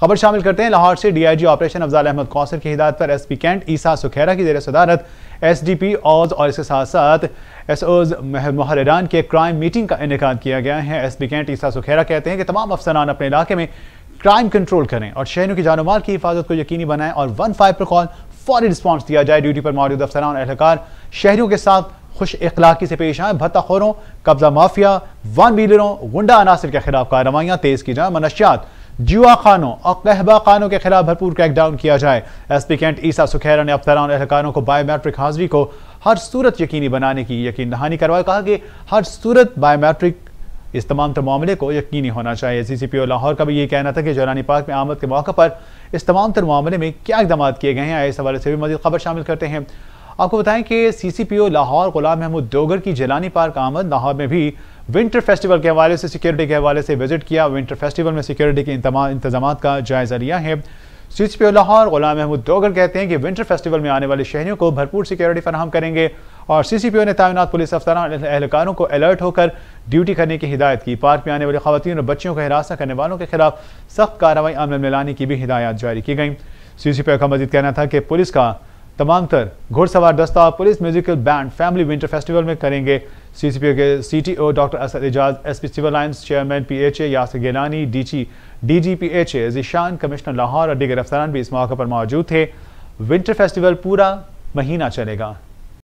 खबर शामिल करते हैं लाहौर से। डीआईजी ऑपरेशन अफजाल अहमद कौसर की हिदायत पर एसपी कैंट ईसा सुखेरा की जेर सदारत एसडीपी ओज और इसके साथ साथ एसओज मुहर्रिरान के क्राइम मीटिंग का इनेकाद किया गया है। एसपी कैंट ईसा सुखेरा कहते हैं कि तमाम अफसरान अपने इलाके में क्राइम कंट्रोल करें और शहरों की जानो माल की हिफाजत को यकीनी बनाएं और 15 पर कॉल फौरी रिस्पॉन्स दिया जाए। ड्यूटी पर मौजूद अफसरान और एहलकार शहरियों के साथ खुश इखलाकी से पेश आए। भत्ताखोरों, कब्जा माफिया, वन व्हीलरों, गुंडा अनासर के खिलाफ कार्रवाइयां तेज की जाए। मनशियात, जुआ खानों और कहबा खानों के खिलाफ भरपूर क्रैकडाउन किया जाए। एसपी कैंट ईसा सुखेरा ने अफसरान और एहलकारों को बायोमेट्रिक हाजिरी को हर सूरत यकीनी बनाने की यकीन दहानी करवाई। कहा कि हर सूरत बायोमेट्रिक इस तमाम मामले को यकीनी होना चाहिए। सीसीपीओ लाहौर का भी ये कहना था कि जौरानी पार्क में आमद के मौके पर इस तमाम मामले में क्या इकदाम किए गए हैं, इस हवाले से भी मजीद खबर शामिल करते हैं। आपको बताएं कि सीसीपीओ लाहौर गुलाम महमूद डोगर की जलानी पार्क आमद। लाहौर में भी विंटर फेस्टिवल के हवाले से सिक्योरिटी के हवाले से विजिट किया। विंटर फेस्टिवल में सिक्योरिटी के इंतजाम का जायजा लिया है। सीसीपीओ लाहौर गुलाम महमूद डोगर कहते हैं कि विंटर फेस्टिवल में आने वाले शहरियों को भरपूर सिक्योरिटी फराहम करेंगे और सीसीपीओ ने तैनात पुलिस अफसरान एहलकारों को अलर्ट होकर ड्यूटी करने की हिदायत की। पार्क में आने वाली खवातीन और बच्चियों को हिरासत करने वालों के खिलाफ सख्त कार्रवाई अमल में लाने की भी हिदायत जारी की गई। सीसीपीओ का मजीद कहना था कि पुलिस का तमाम तर घुड़सवार दस्ता police musical band family winter festival में करेंगे। सीसीपीओ के CTO doctor Asad Ejaz, SP civil lines chairman PHA Yasir Gilani, DGPHA Zeeshan, commissioner Lahore और दीगर अफसरान भी इस मौके पर मौजूद थे। विंटर फेस्टिवल पूरा महीना चलेगा।